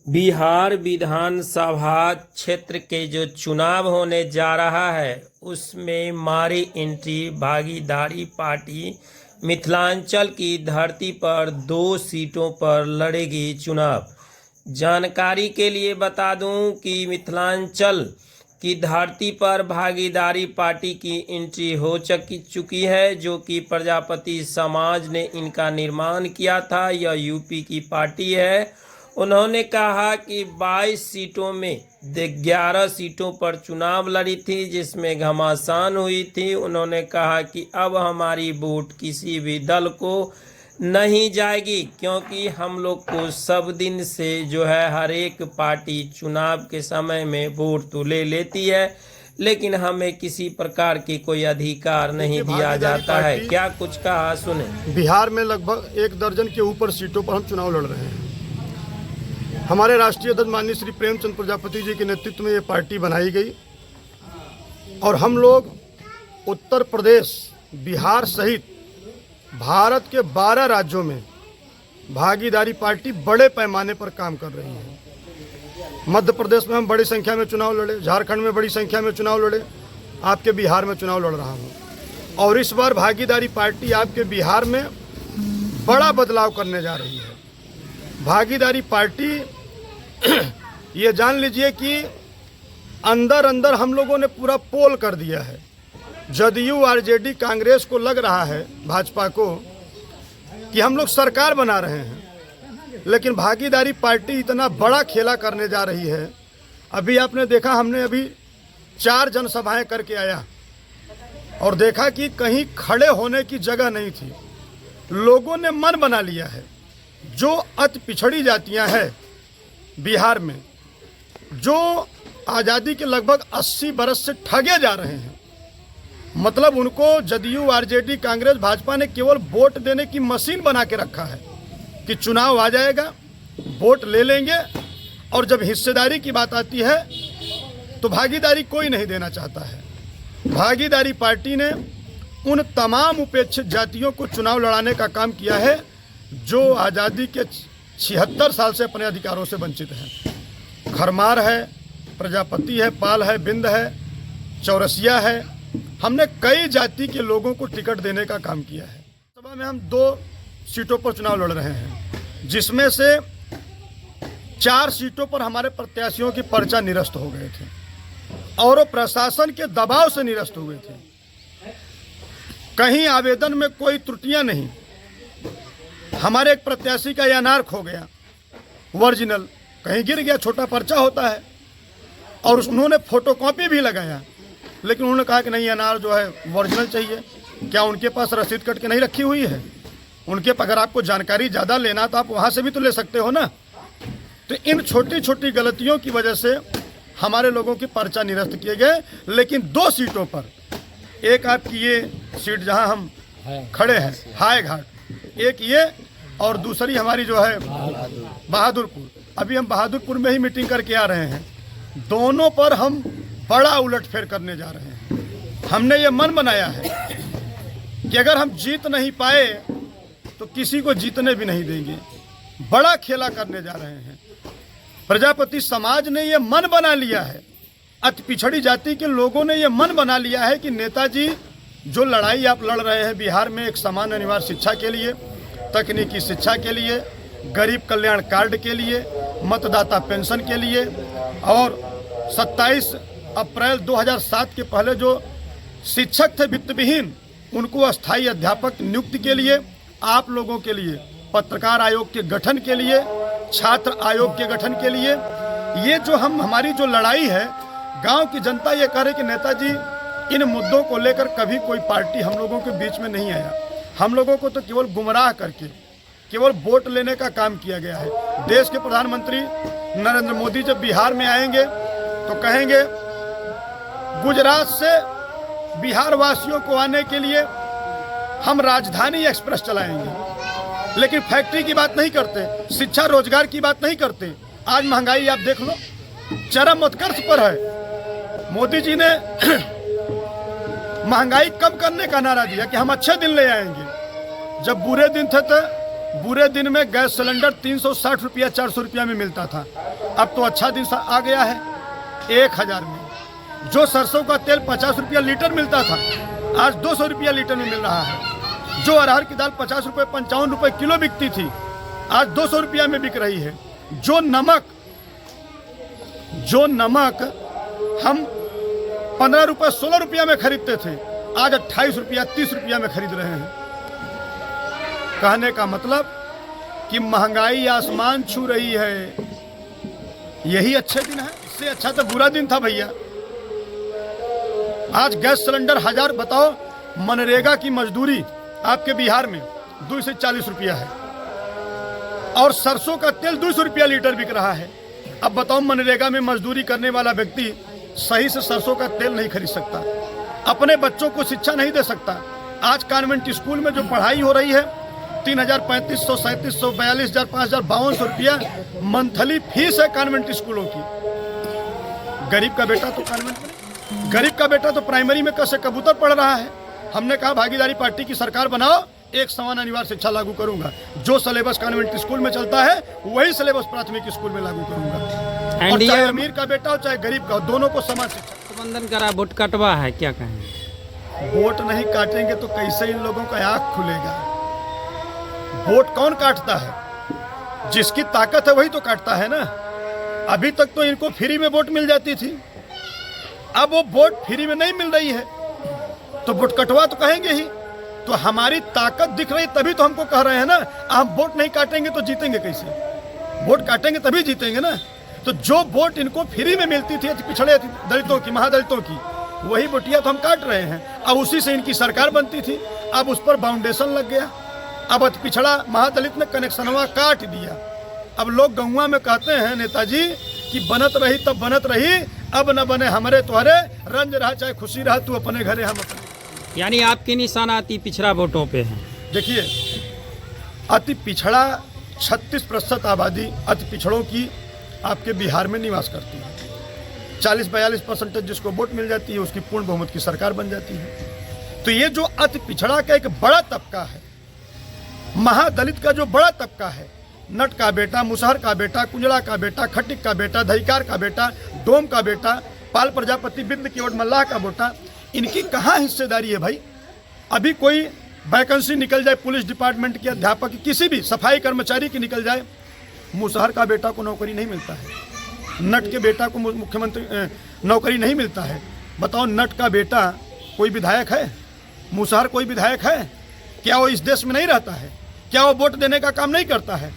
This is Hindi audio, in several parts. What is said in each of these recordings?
बिहार विधानसभा क्षेत्र के जो चुनाव होने जा रहा है उसमें मारी एंट्री भागीदारी पार्टी मिथिलांचल की धरती पर 2 सीटों पर लड़ेगी चुनाव। जानकारी के लिए बता दूं कि मिथिलांचल की धरती पर भागीदारी पार्टी की एंट्री हो चुकी है, जो कि प्रजापति समाज ने इनका निर्माण किया था। यह यूपी की पार्टी है। उन्होंने कहा कि 22 सीटों में 11 सीटों पर चुनाव लड़ी थी, जिसमें घमासान हुई थी। उन्होंने कहा कि अब हमारी वोट किसी भी दल को नहीं जाएगी, क्योंकि हम लोग को सब दिन से जो है हर एक पार्टी चुनाव के समय में वोट तो ले लेती है, लेकिन हमें किसी प्रकार की कोई अधिकार नहीं दिया जाता है। क्या कुछ कहा सुने। बिहार में लगभग 1 दर्जन के ऊपर सीटों पर हम चुनाव लड़ रहे हैं। हमारे राष्ट्रीय अध्यक्ष माननीय श्री प्रेमचंद प्रजापति जी के नेतृत्व में ये पार्टी बनाई गई और हम लोग उत्तर प्रदेश, बिहार सहित भारत के 12 राज्यों में भागीदारी पार्टी बड़े पैमाने पर काम कर रही है। मध्य प्रदेश में हम बड़ी संख्या में चुनाव लड़े, झारखंड में बड़ी संख्या में चुनाव लड़े, आपके बिहार में चुनाव लड़ रहा हूँ। और इस बार भागीदारी पार्टी आपके बिहार में बड़ा बदलाव करने जा रही है। भागीदारी पार्टी ये जान लीजिए कि अंदर अंदर हम लोगों ने पूरा पोल कर दिया है। जदयू आरजेडी कांग्रेस को लग रहा है, भाजपा को, कि हम लोग सरकार बना रहे हैं, लेकिन भागीदारी पार्टी इतना बड़ा खेला करने जा रही है। अभी आपने देखा, हमने अभी 4 जनसभाएं करके आया और देखा कि कहीं खड़े होने की जगह नहीं थी। लोगों ने मन बना लिया है। जो अति पिछड़ी जातियां हैं बिहार में, जो आज़ादी के लगभग 80 बरस से ठगे जा रहे हैं, मतलब उनको जदयू आरजेडी कांग्रेस भाजपा ने केवल वोट देने की मशीन बना के रखा है कि चुनाव आ जाएगा, वोट ले लेंगे, और जब हिस्सेदारी की बात आती है तो भागीदारी कोई नहीं देना चाहता है। भागीदारी पार्टी ने उन तमाम उपेक्षित जातियों को चुनाव लड़ाने का काम किया है जो आज़ादी के 76 साल से अपने अधिकारों से वंचित हैं। खरमार है, प्रजापति है, पाल है, बिंद है, चौरसिया है। हमने कई जाति के लोगों को टिकट देने का काम किया है। सभा में हम 2 सीटों पर चुनाव लड़ रहे हैं, जिसमें से 4 सीटों पर हमारे प्रत्याशियों की पर्चा निरस्त हो गए थे और वो प्रशासन के दबाव से निरस्त हुए थे। कहीं आवेदन में कोई त्रुटियां नहीं। हमारे एक प्रत्याशी का एनआर खो गया, ओरिजिनल कहीं गिर गया, छोटा पर्चा होता है, और उन्होंने फोटोकॉपी भी लगाया, लेकिन उन्होंने कहा कि नहीं, एनआर जो है ओरिजिनल चाहिए। क्या उनके पास रसीद कट के नहीं रखी हुई है? उनके अगर आपको जानकारी ज़्यादा लेना तो आप वहाँ से भी तो ले सकते हो ना। तो इन छोटी छोटी गलतियों की वजह से हमारे लोगों की पर्चा निरस्त किए गए। लेकिन 2 सीटों पर, एक आपकी ये सीट जहाँ हम खड़े हैं हाय घाट, एक ये, और दूसरी हमारी जो है बहादुरपुर। अभी हम बहादुरपुर में ही मीटिंग करके आ रहे हैं। दोनों पर हम बड़ा उलटफेर करने जा रहे हैं। हमने ये मन बनाया है कि अगर हम जीत नहीं पाए तो किसी को जीतने भी नहीं देंगे। बड़ा खेला करने जा रहे हैं। प्रजापति समाज ने ये मन बना लिया है, अति पिछड़ी जाति के लोगों ने ये मन बना लिया है कि नेताजी जो लड़ाई आप लड़ रहे हैं बिहार में, एक समान अनिवार्य शिक्षा के लिए, तकनीकी शिक्षा के लिए, गरीब कल्याण कार्ड के लिए, मतदाता पेंशन के लिए, और 27 अप्रैल 2007 के पहले जो शिक्षक थे वित्तविहीन, उनको अस्थायी अध्यापक नियुक्ति के लिए, आप लोगों के लिए पत्रकार आयोग के गठन के लिए, छात्र आयोग के गठन के लिए, ये जो हमारी जो लड़ाई है, गांव की जनता ये कह रही कि नेताजी इन मुद्दों को लेकर कभी कोई पार्टी हम लोगों के बीच में नहीं आया। हम लोगों को तो केवल गुमराह करके केवल वोट लेने का काम किया गया है। देश के प्रधानमंत्री नरेंद्र मोदी जब बिहार में आएंगे तो कहेंगे गुजरात से बिहार वासियों को आने के लिए हम राजधानी एक्सप्रेस चलाएंगे, लेकिन फैक्ट्री की बात नहीं करते, शिक्षा रोजगार की बात नहीं करते। आज महंगाई आप देख लो, चरम उत्कर्ष पर है। मोदी जी ने महंगाई कम करने का नारा दिया कि हम अच्छे दिन ले आएंगे। जब बुरे दिन थे तो बुरे दिन में गैस सिलेंडर 360 रुपया 400 रुपया में मिलता था। अब तो अच्छा दिन आ गया है 1000 में। जो सरसों का तेल 50 रुपया लीटर मिलता था, आज 200 रुपया लीटर में मिल रहा है। जो अरहर की दाल 50 रुपये 55 रुपये किलो बिकती थी, आज 200 रुपया में बिक रही है। जो नमक हम 15 रुपये 16 रुपया में खरीदते थे, आज 28 रुपया 30 रुपया में खरीद रहे हैं। कहने का मतलब कि महंगाई आसमान छू रही है। यही अच्छे दिन है, इससे अच्छा तो बुरा दिन था भैया। आज गैस सिलेंडर 1000, बताओ मनरेगा की मजदूरी आपके बिहार में 2 से 40 रुपया है और सरसों का तेल 200 रुपया लीटर बिक रहा है। अब बताओ मनरेगा में मजदूरी करने वाला व्यक्ति सही से सरसों का तेल नहीं खरीद सकता, अपने बच्चों को शिक्षा नहीं दे सकता। आज कॉन्वेंट स्कूल में जो पढ़ाई हो रही है 3000, 3500, 3700, 42,000, 5,000, 5200 रुपया मंथली फीस है कॉन्वेंट स्कूलों की। गरीब का बेटा तो प्राइमरी में कैसे कबूतर पढ़ रहा है। हमने कहा भागीदारी पार्टी की सरकार बनाओ, एक समान अनिवार्य शिक्षा लागू करूंगा। जो सिलेबस कॉन्वेंट स्कूल में चलता है वही सिलेबस प्राथमिक स्कूल में लागू करूंगा। और चाहे अमीर का बेटा हो चाहे गरीब का हो, दोनों को समान शिक्षा। गठबंधन करा, वोट कटवा है, क्या कहें? वोट नहीं काटेंगे तो कैसे इन लोगों का आँख खुलेगा। वोट कौन काटता है? जिसकी ताकत है वही तो काटता है ना। अभी तक तो इनको फ्री में वोट मिल जाती थी, अब वो वोट फ्री में नहीं मिल रही है तो वोट कटवा तो कहेंगे ही। तो हमारी ताकत दिख रही तभी तो हमको कह रहे हैं ना। हम वोट नहीं काटेंगे तो जीतेंगे कैसे? वोट काटेंगे तभी जीतेंगे ना। तो जो वोट इनको फ्री में मिलती थी पिछड़े दलितों की, महादलितों की, वही वोटियां तो हम काट रहे हैं। अब उसी से इनकी सरकार बनती थी, अब उस पर बाउंडेशन लग गया। अब अति पिछड़ा महादलित ने कनेक्शनवा काट दिया। अब लोग गौवा में कहते हैं नेताजी कि बनत रही तब बनत रही, अब न बने हमारे तुम्हारे, रंज रहा चाहे खुशी रहा, तू अपने घरे हम अपने। यानी आपके निशाना अति पिछड़ा वोटों पे है। देखिए, अति पिछड़ा 36% आबादी अति पिछड़ों की आपके बिहार में निवास करती है। 40-42% जिसको वोट मिल जाती है उसकी पूर्ण बहुमत की सरकार बन जाती है। तो ये जो अति पिछड़ा का एक बड़ा तबका है, महादलित का जो बड़ा तबका है, नट का बेटा, मुसहर का बेटा, कुंजड़ा का बेटा, खटिक का बेटा, दहीकार का बेटा, डोम का बेटा, पाल प्रजापति, बिंद केवट मल्लाह का बेटा, इनकी कहाँ हिस्सेदारी है भाई? अभी कोई वैकेंसी निकल जाए पुलिस डिपार्टमेंट के अध्यापक की, किसी भी सफाई कर्मचारी की निकल जाए, मुसहर का बेटा को नौकरी नहीं मिलता है, नट के बेटा को मुख्यमंत्री नौकरी नहीं मिलता है। बताओ, नट का बेटा कोई विधायक है? मुसहर कोई विधायक है? क्या वो इस देश में नहीं रहता है? क्या वो वोट देने का काम नहीं करता है?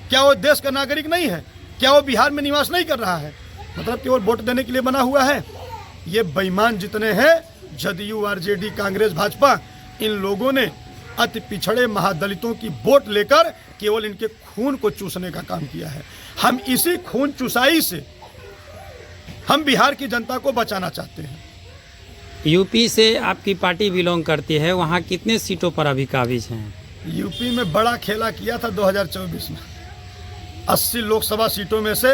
क्या वो देश का नागरिक नहीं है? क्या वो बिहार में निवास नहीं कर रहा है? मतलब केवल वोट देने के लिए बना हुआ है। ये बेईमान जितने हैं, जदयू, आरजेडी, कांग्रेस, भाजपा, इन लोगों ने अति पिछड़े महादलितों की वोट लेकर केवल इनके खून को चूसने का काम किया है। हम इसी खून चुसाई से हम बिहार की जनता को बचाना चाहते हैं। यूपी से आपकी पार्टी बिलोंग करती है, वहाँ कितने सीटों पर अभी काबिज हैं? यूपी में बड़ा खेला किया था 2024 में, 80 लोकसभा सीटों में से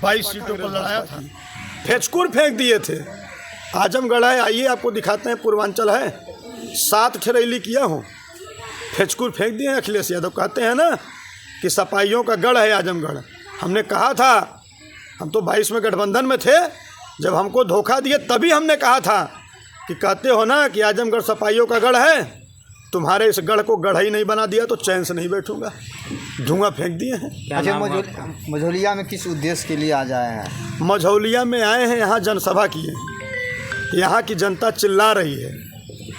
22 सीटों पर लड़ाया था, फेचकुर फेंक दिए थे। आजमगढ़ है, आइए आपको दिखाते हैं, पूर्वांचल है, 7 रैली किया हूँ, फेचकुर फेंक दिए। अखिलेश यादव कहते हैं ना कि सपाइयों का गढ़ है आजमगढ़। हमने कहा था, हम तो 22 में गठबंधन में थे, जब हमको धोखा दिए तभी हमने कहा था कि कहते हो ना कि आजमगढ़ सपाइयों का गढ़ है, तुम्हारे इस गढ़ को गढ़ ही नहीं बना दिया तो चैन से नहीं बैठूंगा। धुआं फेंक दिए हैं। अच्छा, मझौलिया में किस उद्देश्य के लिए आ जाए हैं? मझौलिया में आए हैं, यहाँ जनसभा किए। यहाँ की जनता चिल्ला रही है,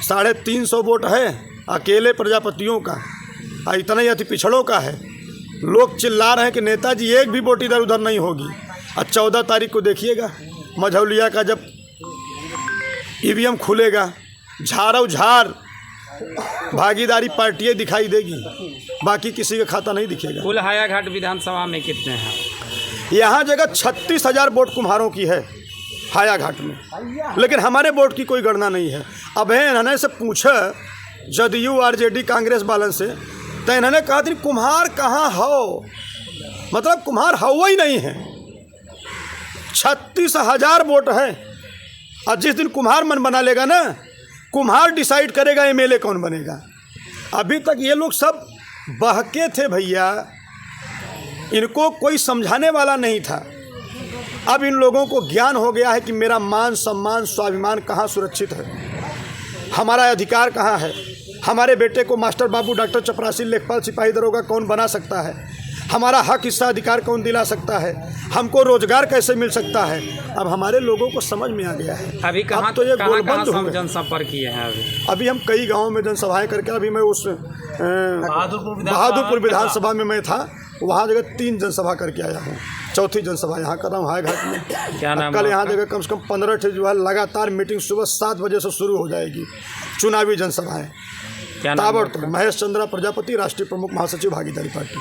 350 वोट है अकेले प्रजापतियों का, और इतना ही अति पिछड़ों का है। लोग चिल्ला रहे हैं कि नेताजी एक भी वोट इधर उधर नहीं होगी। और 14 तारीख को देखिएगा मझौलिया का जब ईवीएम खुलेगा, झाड़ो झार भागीदारी पार्टियाँ दिखाई देगी, बाकी किसी का खाता नहीं दिखेगा। कुल हायाघाट विधानसभा में कितने हैं? यहाँ जगह 36,000 वोट कुम्हारों की है हायाघाट में, लेकिन हमारे वोट की कोई गणना नहीं है। अब इन्होंने से पूछा जदयू, आरजेडी, कांग्रेस वालन से, तो इन्होंने कहा कि कुम्हार कहाँ हो, मतलब कुम्हार हुआ ही नहीं है। 36,000 वोट है, और जिस दिन कुम्हार मन बना लेगा ना, कुम्हार डिसाइड करेगा एमएलए कौन बनेगा। अभी तक ये लोग सब बहके थे भैया, इनको कोई समझाने वाला नहीं था। अब इन लोगों को ज्ञान हो गया है कि मेरा मान सम्मान स्वाभिमान कहाँ सुरक्षित है, हमारा अधिकार कहाँ है, हमारे बेटे को मास्टर बाबू डॉक्टर चपरासी लेखपाल सिपाही दरोगा कौन बना सकता है, हमारा हक हिस्सा अधिकार कौन दिला सकता है, हमको रोजगार कैसे मिल सकता है। अब हमारे लोगों को समझ में आ गया है। अभी कहाँ अब तो ये कहाँ गोलबंद हो गए। जनसंपर्क किए हैं अभी हम कई गांवों में जनसभाएं करके, अभी मैं उस बहादुरपुर विधानसभा में मैं था, वहाँ जगह 3 जनसभा करके आया हूँ। चौथी जनसभा यहाँ कर रहा हूँ हाय घाट में। क्या नाम कल है यहाँ आपका? जगह कम से कम 15 ठे जो है लगातार मीटिंग सुबह 7 बजे से शुरू हो जाएगी, चुनावी जनसभाएं। क्या नाम है ताबड़तोड़। महेश चंद्रा प्रजापति, राष्ट्रीय प्रमुख महासचिव भागीदारी पार्टी।